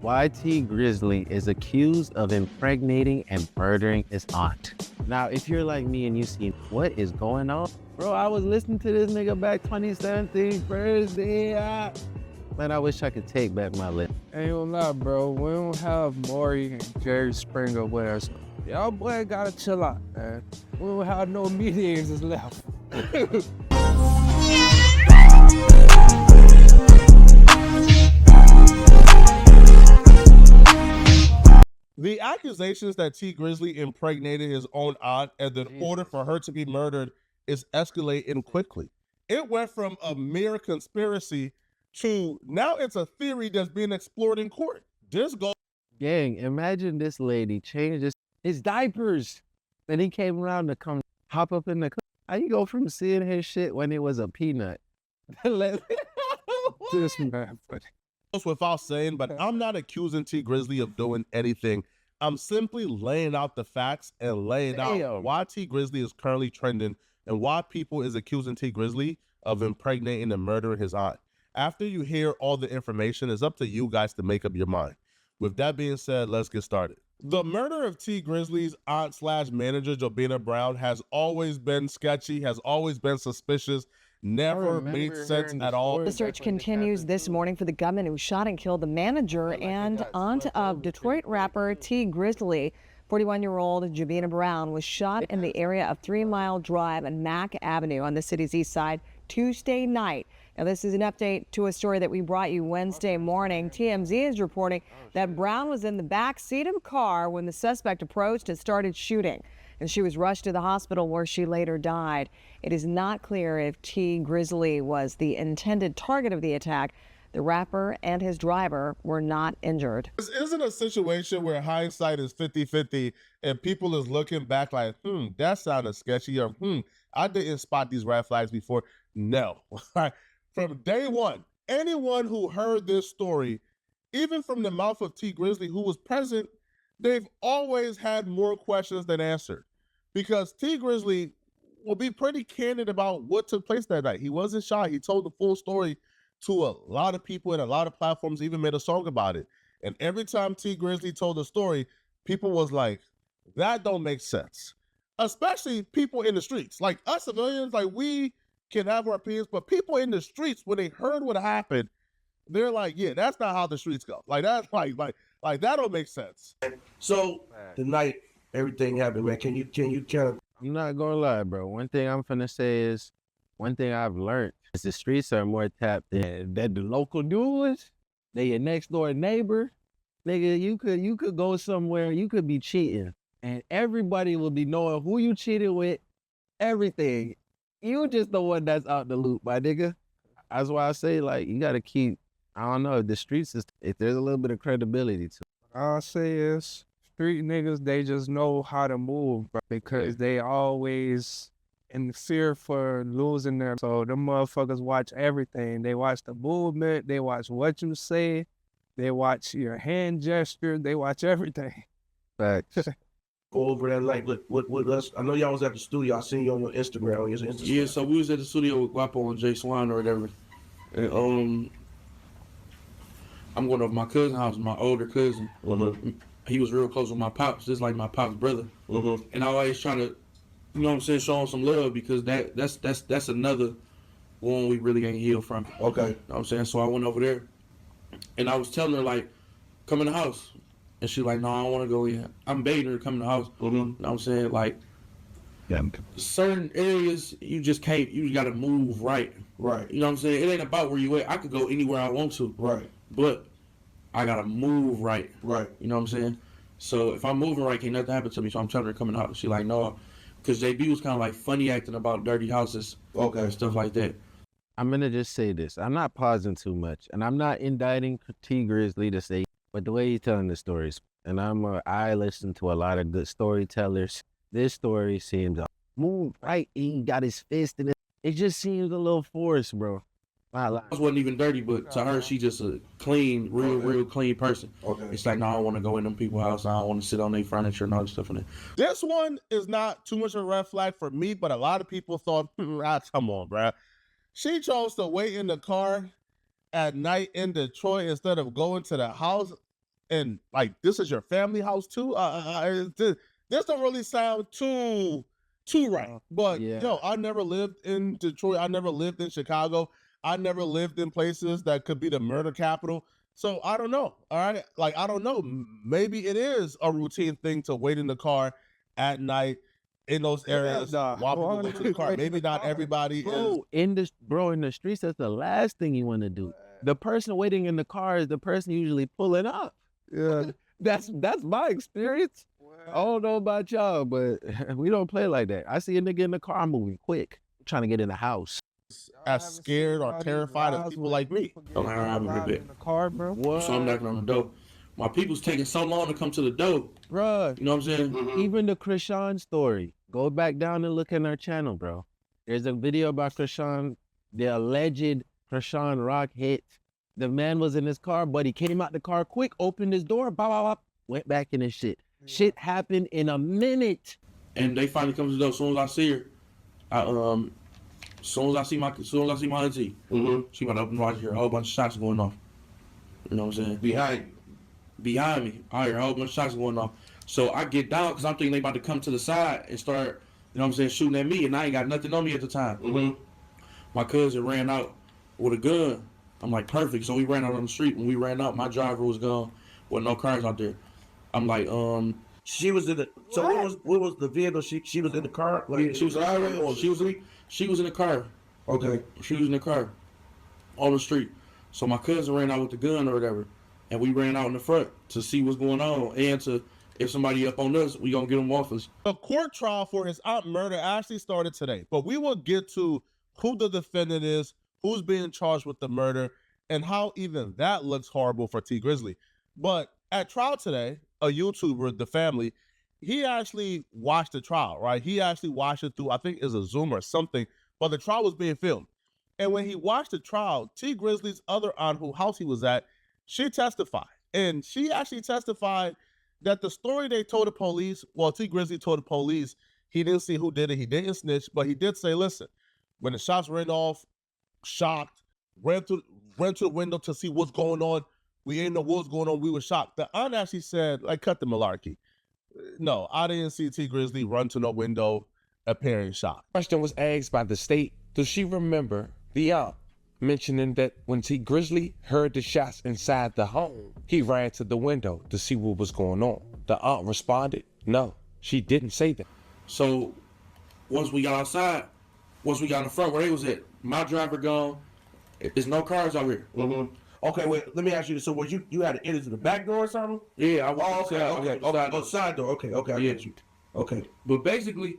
YT Grizzley is accused of impregnating and murdering his aunt. Now, if you're like me and you see what is going on, bro, I was listening to this nigga back 2017 first day. Man, I wish I could take back my lip. Ain't gonna lie, bro. We don't have Maury and Jerry Springer with us. Y'all boy gotta chill out, man. We don't have no mediators left. The accusations that T. Grizzley impregnated his own aunt and in order for her to be murdered is escalating quickly. It went from a mere conspiracy to now it's a theory that's being explored in court. This goes. Gang, imagine this lady changed his diapers. Then he came around to come hop up in the car. How you go from seeing his shit when it was a peanut? This man, Without saying, but I'm not accusing T. Grizzley of doing anything. I'm simply laying out the facts and laying out why T. Grizzley is currently trending and why people is accusing T. Grizzley of impregnating and murdering his aunt. After you hear all the information, it's up to you guys to make up your mind. With that being said, let's get started. The murder of T. Grizzley's aunt / manager, Jobina Brown, has always been sketchy, has always been suspicious, never made sense at all. The search continues this morning for the gunman who shot and killed the manager and aunt of Detroit rapper T. Grizzley. 41-year-old Jobina Brown was shot in the area of 3 Mile Drive and Mack Avenue on the city's east side Tuesday night. Now, this is an update to a story that we brought you Wednesday morning. TMZ is reporting that Brown was in the back seat of a car when the suspect approached and started shooting, and she was rushed to the hospital where she later died. It is not clear if T. Grizzley was the intended target of the attack. The rapper and his driver were not injured. This isn't a situation where hindsight is 50-50 and people is looking back like, that sounded sketchy, or I didn't spot these red flags before. No. From day one, anyone who heard this story, even from the mouth of T. Grizzley, who was present, they've always had more questions than answered. Because T. Grizzley will be pretty candid about what took place that night. He wasn't shy. He told the full story to a lot of people and a lot of platforms, even made a song about it. And every time T. Grizzley told the story, people was like, that don't make sense. Especially people in the streets. Like us civilians, like we can have our opinions, but people in the streets, when they heard what happened, they're like, yeah, that's not how the streets go. Like that's like that don't make sense. So the night everything happened, man, can you kind of? I'm not gonna lie, bro. One thing I'm finna say is, one thing I've learned is the streets are more tapped in than the local news. They your next door neighbor. Nigga, you could go somewhere, you could be cheating, and everybody will be knowing who you cheated with, everything. You just the one that's out the loop, my nigga. That's why I say, like, you gotta keep, I don't know, the streets is, if there's a little bit of credibility to it. All I'll say is, street niggas, they just know how to move, bro, because they always in fear for losing them. So them motherfuckers watch everything. They watch the movement, they watch what you say, they watch your hand gesture, they watch everything. Facts. Go over that night with us. I know y'all was at the studio. I seen you on your Instagram. Yeah, so we was at the studio with Guapo and Jay Swan or whatever. And I'm going over my cousin's house, my older cousin. He was real close with my pops, just like my pop's brother. And I always try to, you know what I'm saying, show him some love, because that's another one we really ain't healed from. Okay. You know what I'm saying? So I went over there and I was telling her, like, come in the house. And she like, no, I don't want to go in. I'm begging her to come in the house. You know what I'm saying? Like, certain areas, you just can't, you got to move right. Right. You know what I'm saying? It ain't about where you at. I could go anywhere I want to. Right. But I got to move right. Right. You know what I'm saying? So if I'm moving right, can't nothing happen to me. So I'm telling her to come in the house. She like, no. Because JB was kind of like funny acting about dirty houses. Okay. And stuff like that. I'm gonna just say this. I'm not pausing too much, and I'm not indicting T. Grizzley to say, but the way he's telling the stories, and I listen to a lot of good storytellers. This story seems move right. He got his fist in it. It just seems a little forced, bro. I wasn't even dirty, but to her, she just a clean, real clean person. Okay. It's like, no, I don't want to go in them people's house. I don't want to sit on their furniture and all that stuff in there. This one is not too much of a red flag for me, but a lot of people thought, come on, bro. She chose to wait in the car at night in Detroit instead of going to the house. And like, this is your family house too. This don't really sound too right. But Yeah. yo, I never lived in Detroit. I never lived in Chicago. I never lived in places that could be the murder capital. So I don't know. All right, like I don't know. Maybe it is a routine thing to wait in the car at night in those areas while people go to the car. Maybe not everybody is. In the streets, that's the last thing you want to do. The person waiting in the car is the person usually pulling up. Yeah. That's my experience. I don't know about y'all, but we don't play like that. I see a nigga in the car, I'm moving quick, I'm trying to get in the house. As scared or terrified as people like me. Don't hang around with a bit. In the car, bro. What? So I'm knocking on the door. My people's taking so long to come to the door. Bruh, You know what I'm saying? even the Krishan story, go back down and look in our channel, bro. There's a video about Krishan, the alleged Krishan Rock hit. The man was in his car, but he came out the car quick, opened his door, bop, bop, bop, went back in his shit. Shit happened in a minute. And they finally come to the door. As soon as I see her, as soon as I see my auntie, she about to open the door. I hear a whole bunch of shots going off. You know what I'm saying? Behind me, I hear a whole bunch of shots going off. So I get down because I'm thinking they about to come to the side and start, you know what I'm saying, shooting at me, and I ain't got nothing on me at the time. My cousin ran out with a gun. I'm like, perfect. So we ran out on the street. When we ran out, my driver was gone with no cars out there. I'm like, She was in the. So what was the vehicle? She was in the car. Like, she was in the car. Okay. She was in the car on the street. So my cousin ran out with the gun or whatever, and we ran out in the front to see what's going on and to, if somebody up on us, we gonna get them off us. The court trial for his aunt murder actually started today, but we will get to who the defendant is, who's being charged with the murder, and how even that looks horrible for T Grizzley. But at trial today, a YouTuber, The Family, he actually watched the trial, right? He actually watched it through, I think it's a Zoom or something, but the trial was being filmed. And when he watched the trial, T Grizzley's other aunt, whose house he was at, she testified. And she actually testified that the story they told the police, well, T Grizzley told the police, he didn't see who did it, he didn't snitch, but he did say, listen, when the shots went off, shocked, ran to the window to see what's going on. We ain't know what's going on. We were shocked. The aunt actually said, like, cut the malarkey. No, I didn't see T Grizzley run to no window appearing shocked. Question was asked by the state, does she remember the aunt mentioning that when T Grizzley heard the shots inside the home, he ran to the window to see what was going on? The aunt responded, no, she didn't say that. So once we got outside, once we got in the front where they was at, my driver gone. There's no cars out here. Okay, wait. Let me ask you this. So, was you had to enter to the back door or something? Yeah, I was Side door. Okay. I get you. Okay. But basically,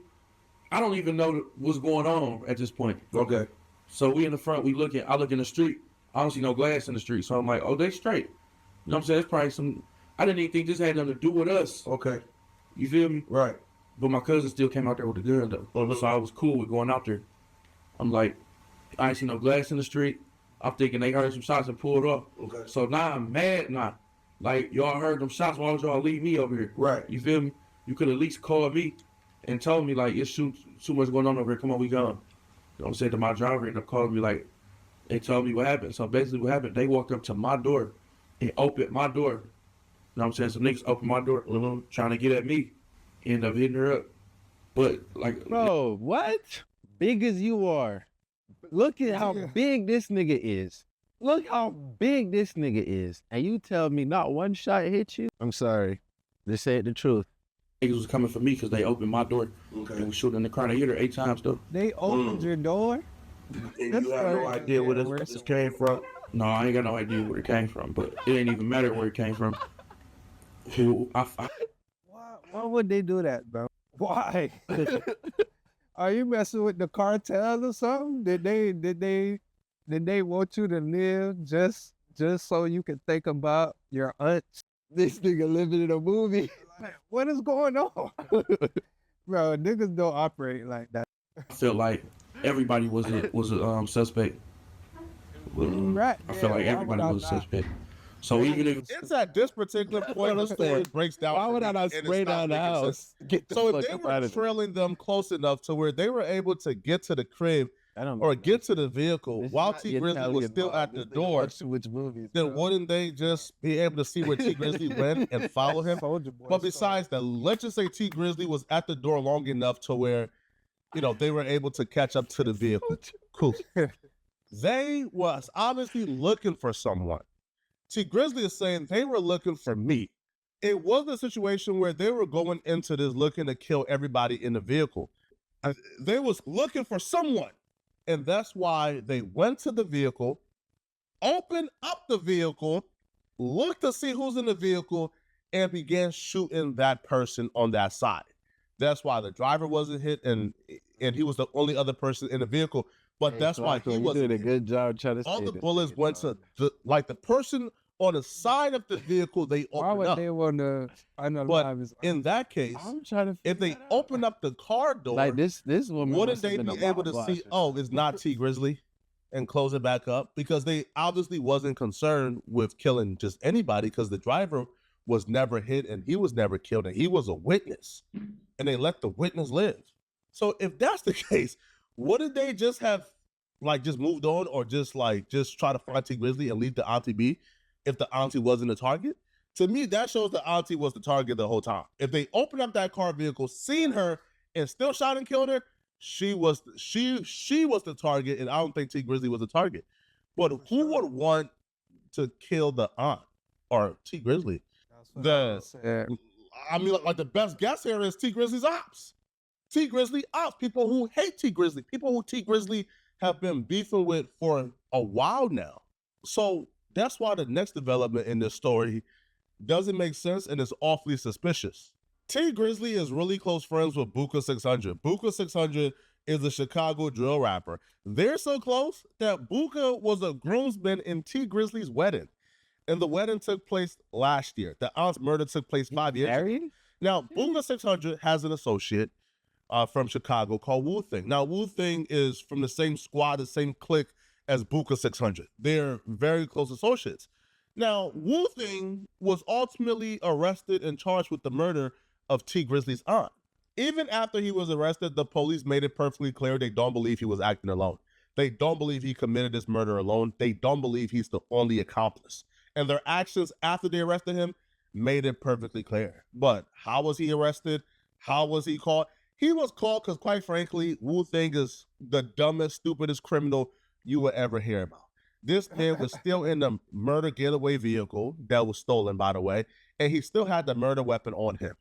I don't even know what's going on at this point. Okay. So we in the front, I look in the street. I don't see no glass in the street. So I'm like, oh, they straight. You know what I'm saying? It's probably some, I didn't even think this had nothing to do with us. Okay. You feel me? Right. But my cousin still came out there with the gun though. So I was cool with going out there. I'm like, I ain't see no glass in the street. I'm thinking they heard some shots and pulled off. Okay. So now I'm mad now. Like, y'all heard them shots, why would y'all leave me over here? Right. You feel me? You could at least call me and told me, like, it's too much going on over here. Come on, we gone. You know what I'm saying? To my driver ended up calling me, like, they told me what happened. So basically what happened, they walked up to my door and opened my door. You know what I'm saying? Some niggas opened my door trying to get at me. End up hitting her up. But, like... Bro, what? Big as you are. Look at how big this nigga is. Look how big this nigga is. And you tell me not one shot hit you? I'm sorry. This ain't the truth. Niggas was coming for me because they opened my door. Okay. And we shooting in the car. They hit her 8 times though. They opened your door? And you have no idea where this came from? No, I ain't got no idea where it came from, but it ain't even matter where it came from. Why would they do that, bro? Why? Are you messing with the cartels or something? Did they want you to live just so you can think about your aunt? This nigga living in a movie. Like, what is going on? Bro, niggas don't operate like that. I felt like everybody was a suspect. Right. I feel like everybody was a suspect. So even if It's at this particular point the story breaks down. Why would I not spray down the house? Get the So fuck if they up were out of here. trailing them close enough to where they were able to get to the crib or get to the vehicle This is while not T the Grizzly was Italian still mob. at the This nigga door, watch too much movies, then bro. wouldn't they just be able to see where T Grizzly went and follow him? Soulja Boy But style. besides that, let's just say T Grizzly was at the door long enough to where, you know, they were able to catch up to the vehicle. Cool. They was obviously looking for someone. T Grizzly is saying they were looking for me. It wasn't a situation where they were going into this looking to kill everybody in the vehicle. They was looking for someone. And that's why they went to the vehicle, opened up the vehicle, looked to see who's in the vehicle, and began shooting that person on that side. That's why the driver wasn't hit, and he was the only other person in the vehicle. But Hey, that's why he you wasn't did a hit. good job trying to All say the this bullets nigga, went dog. to the person on the side of the vehicle. They Why opened would up. they want to unalive But his in that case, I'm trying to if they figure that out. open up the car door, Like this woman wouldn't must have they been be a able to mob see, boss. oh, it's not T Grizzly, and close it back up? Because they obviously wasn't concerned with killing just anybody, because the driver was never hit and he was never killed and he was a witness, and they let the witness live. So if that's the case, wouldn't they just have just moved on, or just try to find T Grizzly and leave the auntie be if the auntie wasn't the target? To me, that shows the auntie was the target the whole time. If they opened up that car vehicle, seen her, and still shot and killed her, she was the target, and I don't think T Grizzly was the target. But who would want to kill the aunt or T Grizzly? I mean, like the best guess here is T Grizzly's ops. T Grizzly ops. People who hate T Grizzly. People who T Grizzly have been beefing with for a while now. So that's why the next development in this story doesn't make sense and is awfully suspicious. T Grizzly is really close friends with Buka 600. Buka 600 is a Chicago drill rapper. They're so close that Buka was a groomsman in T Grizzly's wedding. And the wedding took place last year. The aunt's murder took place 5 years ago. Married? Now, Buka 600 has an associate from Chicago called Wu Thing. Now, Wu Thing is from the same squad, the same clique as Buka 600. They're very close associates. Now, Wu Thing was ultimately arrested and charged with the murder of T Grizzly's aunt. Even after he was arrested, the police made it perfectly clear they don't believe he was acting alone. They don't believe he committed this murder alone. They don't believe he's the only accomplice. And their actions after they arrested him made it perfectly clear. But how was he arrested? How was he caught? He was caught because, quite frankly, Wu Thing is the dumbest, stupidest criminal you will ever hear about. This man was still in the murder getaway vehicle that was stolen, by the way, and he still had the murder weapon on him.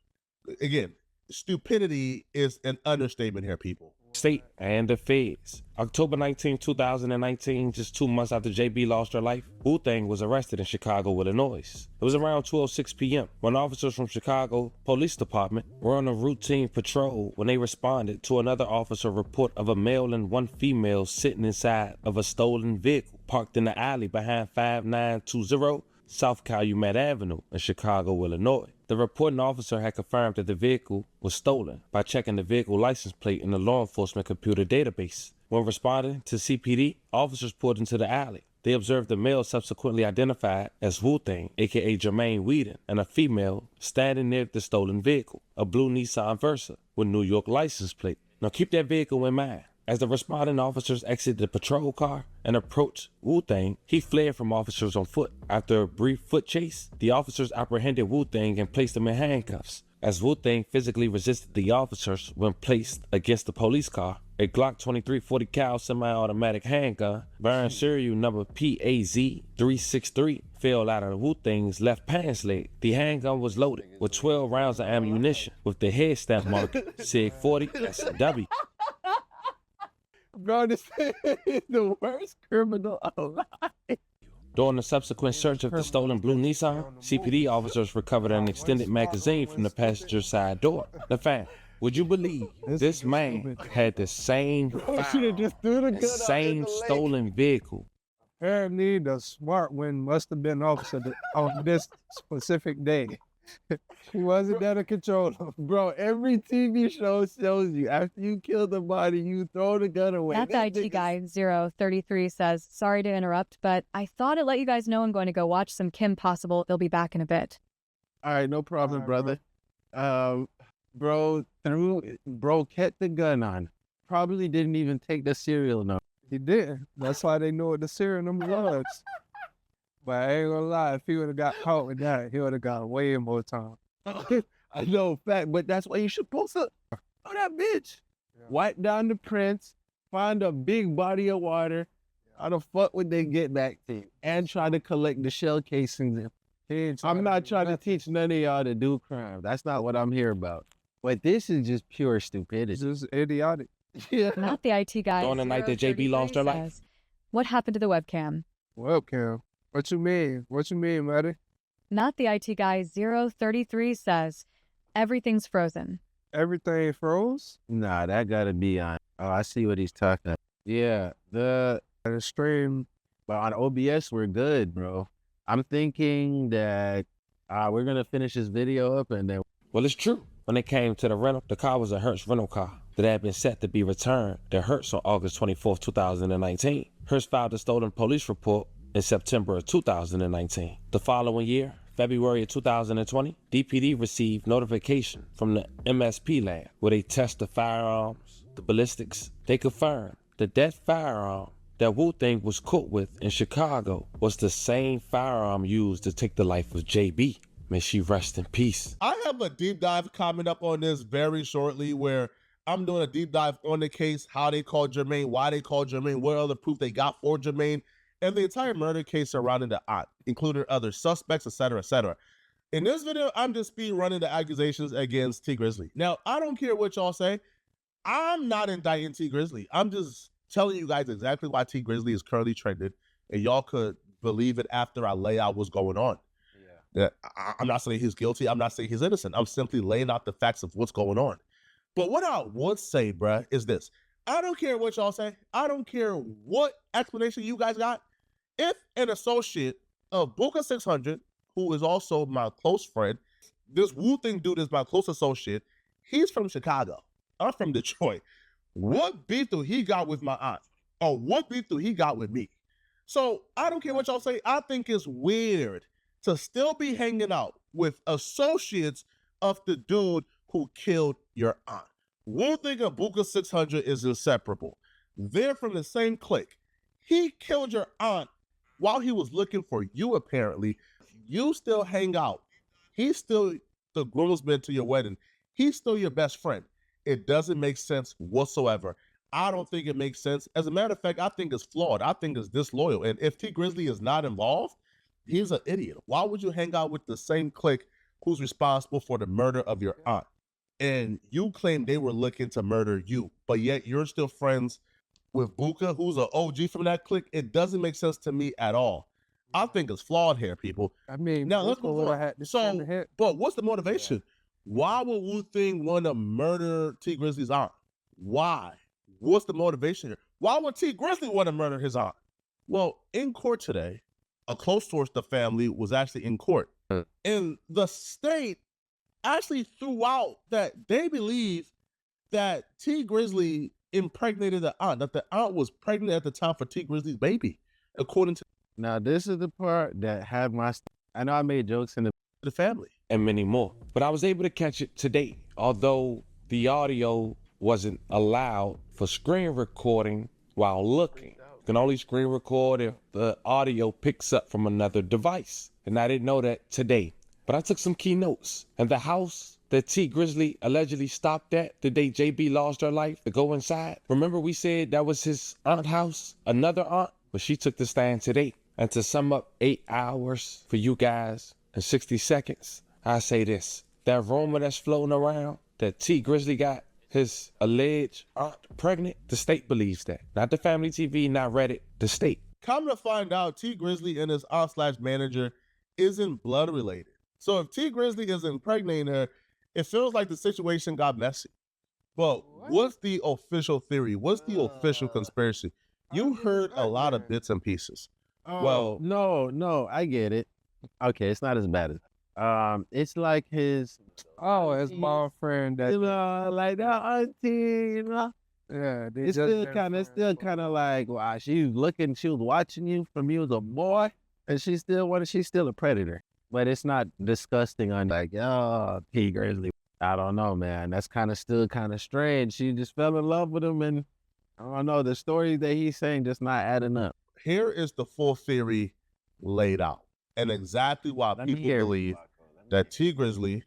Again, stupidity is an understatement here, people. State and the feds. October 19, 2019, just 2 months after JB lost her life, Wu-Tang was arrested in Chicago, Illinois. It was around 12:06 p.m. when officers from Chicago Police Department were on a routine patrol when they responded to another officer report of a male and one female sitting inside of a stolen vehicle parked in the alley behind 5920 South Calumet Avenue in Chicago, Illinois. The reporting officer had confirmed that the vehicle was stolen by checking the vehicle license plate in the law enforcement computer database. When responding to CPD, officers pulled into the alley. They observed a male subsequently identified as Wu-Tang, aka Jermaine Whedon, and a female standing near the stolen vehicle, a blue Nissan Versa with New York license plate. Now keep that vehicle in mind. As the responding officers exited the patrol car and approached Wu-Tang, he fled from officers on foot. After a brief foot chase, the officers apprehended Wu-Tang and placed him in handcuffs. As Wu-Tang physically resisted the officers when placed against the police car, a Glock 2340 cal semi-automatic handgun bearing serial number PAZ-363 fell out of Wu-Tang's left pants leg. The handgun was loaded with 12 rounds of ammunition with the head stamp marker SIG-40 SW. Bro, this is the worst criminal alive. During the subsequent search of the stolen blue Nissan, CPD officers recovered an extended magazine from the passenger side door. Now, fam, would you believe this man had the same stolen vehicle? Apparently, the smart one must have been officer on this specific day. He wasn't there to control him. Bro, every TV show shows you after you kill the body, you throw the gun away. That's IT guy 033 says, sorry to interrupt, but I thought I'd let you guys know I'm going to go watch some Kim Possible. They'll be back in a bit. All right, no problem, All right, brother. Bro kept the gun on. Probably didn't even take the serial number. He didn't. That's why they knew what the serial number was. But I ain't gonna lie, if he would have got caught with that, he would have got way more time. I know, fact, but that's why you should post up. Oh, that bitch. Wipe down the prints, find a big body of water. How the fuck would they get back to you? And try to collect the shell casings. I'm not trying to teach none of y'all to do crime. That's not what I'm here about. But this is just pure stupidity. It's just idiotic. Yeah. Not the IT guy. On the night that JB lost her life. says, what happened to the webcam? Webcam. What you mean? What you mean, buddy? Not the IT guy 033 says, everything's frozen. Everything froze? Nah, that gotta be on. Oh, I see what he's talking about. Yeah, The stream. but on OBS, we're good, bro. I'm thinking that we're gonna finish this video up and then. Well, it's true. When it came to the rental, the car was a Hertz rental car that had been set to be returned to Hertz on August 24th, 2019. Hertz filed a stolen police report in September of 2019. The following year, February of 2020, DPD received notification from the MSP lab where they test the firearms, the ballistics. They confirmed that that firearm that Wu-Thing was caught with in Chicago was the same firearm used to take the life of JB. May she rest in peace. I have a deep dive coming up on this very shortly where I'm doing a deep dive on the case, how they called Jermaine, why they called Jermaine, what other proof they got for Jermaine, and the entire murder case surrounding the aunt, including other suspects, etc., etc. In this video, I'm just speed running the accusations against T Grizzley. Now, I don't care what y'all say. I'm not indicting T Grizzley. I'm just telling you guys exactly why T Grizzley is currently trended, and y'all could believe it after I lay out what's going on. Yeah, I'm not saying he's guilty. I'm not saying he's innocent. I'm simply laying out the facts of what's going on. But what I would say, bruh, is this. I don't care what y'all say. I don't care what explanation you guys got. If an associate of Booker 600, who is also my close friend, this Wu-Thing dude is my close associate, he's from Chicago. I'm from Detroit. What beef do he got with my aunt? Or what beef do he got with me? So I don't care what y'all say. I think it's weird to still be hanging out with associates of the dude who killed your aunt. Wu-Thing and Booker 600 is inseparable. They're from the same clique. He killed your aunt while he was looking for you, apparently. You still hang out. He's still the groomsman to your wedding. He's still your best friend. It doesn't make sense whatsoever. I don't think it makes sense. As a matter of fact, I think it's flawed. I think it's disloyal. And if T Grizzley is not involved, he's an idiot. Why would you hang out with the same clique who's responsible for the murder of your aunt? And you claim they were looking to murder you, but yet you're still friends with Buka, who's an OG from that clique. It doesn't make sense to me at all. I think it's flawed here, people. I mean, Now let's move on. So, but what's the motivation? Why would Wu-Thing want to murder T Grizzley's aunt? Why? What's the motivation here? Why would T Grizzley want to murder his aunt? Well, in court today, a close source to the family was actually in court. And the state actually threw out that they believe that T Grizzley impregnated the aunt, that the aunt was pregnant at the time for T Grizzley's baby, according to Now, this is the part that had my. I know I made jokes in the family. And many more. But I was able to catch it today, although the audio wasn't allowed for screen recording while looking. You can only screen record if the audio picks up from another device. And I didn't know that today. But I took some key notes. And the house that T Grizzley allegedly stopped at the day JB lost her life to go inside. Remember we said that was his aunt's house, another aunt? But she took the stand today. And to sum up 8 hours for you guys in 60 seconds, I say this. That rumor that's floating around that T Grizzley got his alleged aunt pregnant, the state believes that. Not the family TV, not Reddit, the state. Come to find out, T Grizzley and his aunt/manager isn't blood related. So if T Grizzley is impregnating her, it feels like the situation got messy. But what's the official theory? What's the official conspiracy? You heard a lot of bits and pieces. Well, no, I get it. Okay, it's not as bad as it's like his his boyfriend that like that auntie, yeah, they it's still kind of like wow, she was watching you from you as a boy, and she's still a predator. But it's not disgusting on like, oh, T Grizzley. I don't know, man. That's still kind of strange. She just fell in love with him, and I don't know. The story that he's saying just not adding up. Here is the full theory laid out, and exactly why people believe that T Grizzly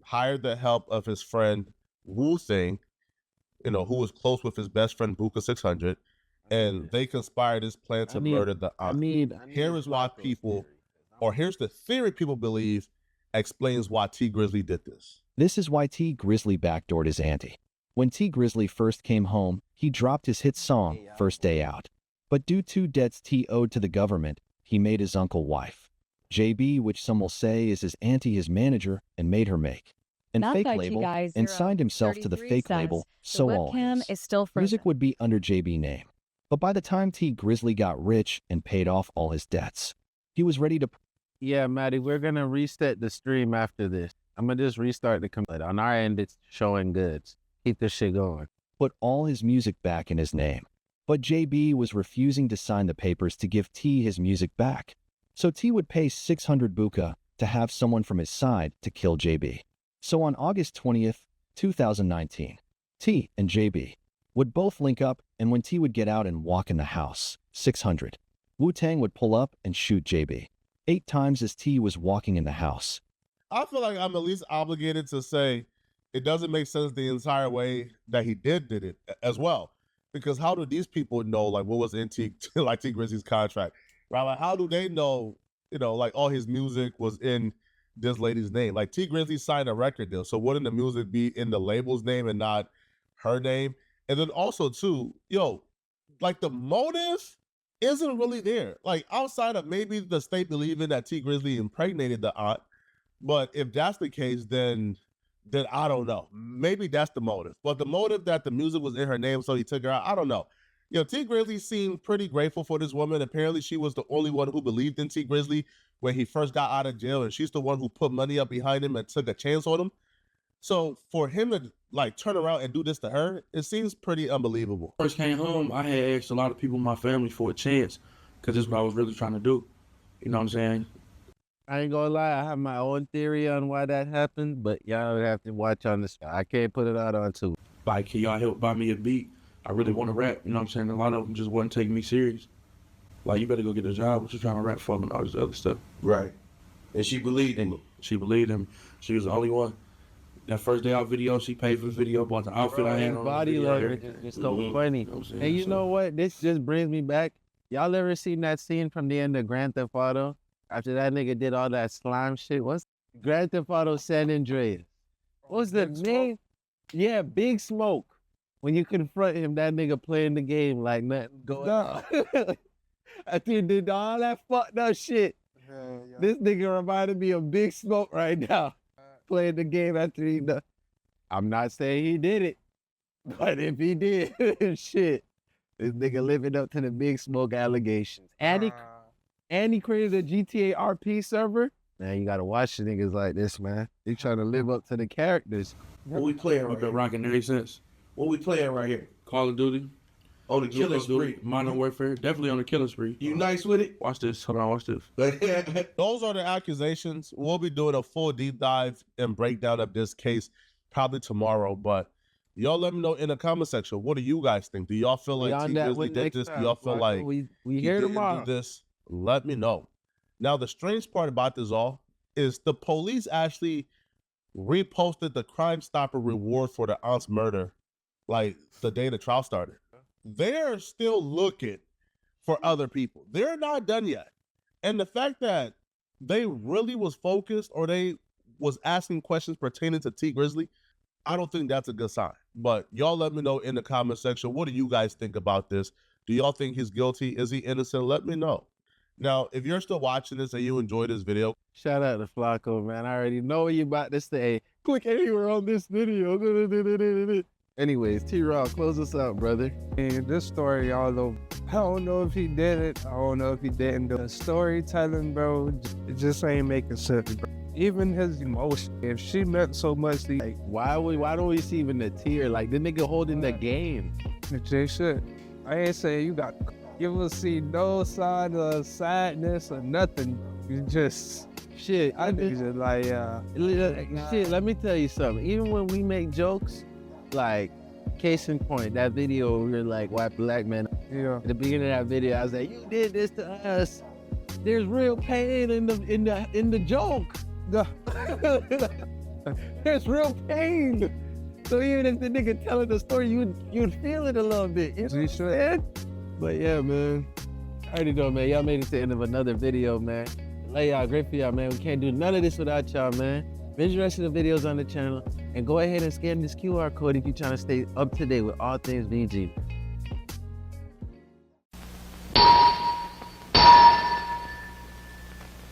hired the help of his friend Wu Thing, who was close with his best friend Buka 600, and they conspired this plan to murder the aunt. Here is why here's the theory people believe explains why T Grizzly did this. This is why T Grizzly backdoored his auntie. When T Grizzly first came home, he dropped his hit song, First Day Out. But due to debts T owed to the government, he made his uncle wife. JB, which some will say is his auntie his manager, and made her make an Not fake by label T-Guy and signed himself to the 033 fake says label, the So All webcam His. is still frozen. Music would be under JB name. But by the time T Grizzly got rich and paid off all his debts, he was ready to... Yeah, Maddie, we're going to reset the stream after this. I'm going to just restart the computer. On our end, it's showing goods. Keep this shit going. Put all his music back in his name. But JB was refusing to sign the papers to give T his music back. So T would pay 600 buka to have someone from his side to kill JB. So on August 20th, 2019, T and JB would both link up, and when T would get out and walk in the house, 600, Wu-Tang would pull up and shoot JB 8 times as T was walking in the house. I feel like I'm at least obligated to say it doesn't make sense the entire way that he did it as well. Because how do these people know, like, what was in T Grizzly's contract, right? Like, how do they know, like, all his music was in this lady's name? Like, T Grizzly signed a record deal, so wouldn't the music be in the label's name and not her name? And then also, too, like, the motive isn't really there. Like, outside of maybe the state believing that T Grizzly impregnated the aunt, but if that's the case, then I don't know. Maybe that's the motive. But the motive that the music was in her name, so he took her out, I don't know. T Grizzly seemed pretty grateful for this woman. Apparently, she was the only one who believed in T Grizzly when he first got out of jail, and she's the one who put money up behind him and took a chance on him. So for him to, like, turn around and do this to her, it seems pretty unbelievable. First came home, I had asked a lot of people in my family for a chance, because this is what I was really trying to do. You know what I'm saying? I ain't gonna lie, I have my own theory on why that happened, but y'all would have to watch on this. I can't put it out on too. Like, can y'all help buy me a beat? I really want to rap. You know what I'm saying? A lot of them just wasn't taking me serious. Like, you better go get a job. What you trying to rap for and all this other stuff? Right. And she believed in me. She believed in me. She was the only one. That First Day Out video, she paid for the video, bought the outfit I had on. Body language is just so funny. And you know what? This just brings me back. Y'all ever seen that scene from the end of Grand Theft Auto? After that nigga did all that slime shit, what's Grand Theft Auto San Andreas? What's the name? Yeah, Big Smoke. When you confront him, that nigga playing the game like nothing going on. After you did all that fucked up shit, this nigga reminded me of Big Smoke right now. Playing the game after he done. I'm not saying he did it, but if he did, shit, this nigga living up to the Big Smoke allegations. And he created a GTA RP server. Man, you gotta watch the niggas like this, man. They trying to live up to the characters. What we playing I've right been here? rocking ever since. What we playing right here? Call of Duty. On the killing spree. Modern Warfare. Definitely on the killing spree. You nice with it? Watch this. Hold on, watch this. Those are the accusations. We'll be doing a full deep dive and breakdown of this case probably tomorrow, but y'all let me know in the comment section. What do you guys think? Do y'all feel like T Grizzly did this? Do y'all feel like we he here didn't tomorrow? do this? Let me know. Now, the strange part about this all is the police actually reposted the Crime Stopper reward for the aunt's murder, like the day the trial started. They're still looking for other people. They're not done yet. And the fact that they really was focused or they was asking questions pertaining to T Grizzly, I don't think that's a good sign. But y'all let me know in the comment section. What do you guys think about this? Do y'all think he's guilty? Is he innocent? Let me know. Now, if you're still watching this and you enjoyed this video, shout out to Flacco, man. I already know what you about to say. Click anywhere on this video. Anyways, T-Raw, close us out, brother. And this story, although I don't know if he did it, I don't know if he didn't. The storytelling, bro, it just ain't making sense, bro. Even his emotion, if she meant so much to, like, why don't we see even the tear? Like, the nigga holding the game. They should. I ain't saying you will see no sign of sadness or nothing. You just, shit. I think it's just like, shit, let me tell you something. Even when we make jokes, like, Case in point, that video we were like white black man. Yeah. At the beginning of that video, I was like, "You did this to us. There's real pain in the joke. There's real pain." So even if the nigga telling the story, you'd feel it a little bit. You know what I'm saying? But yeah, man. I already know, man. Y'all made it to the end of another video, man. Lay y'all, great for y'all, man. We can't do none of this without y'all, man. Binge the rest of the videos on the channel and go ahead and scan this QR code if you're trying to stay up to date with all things VG.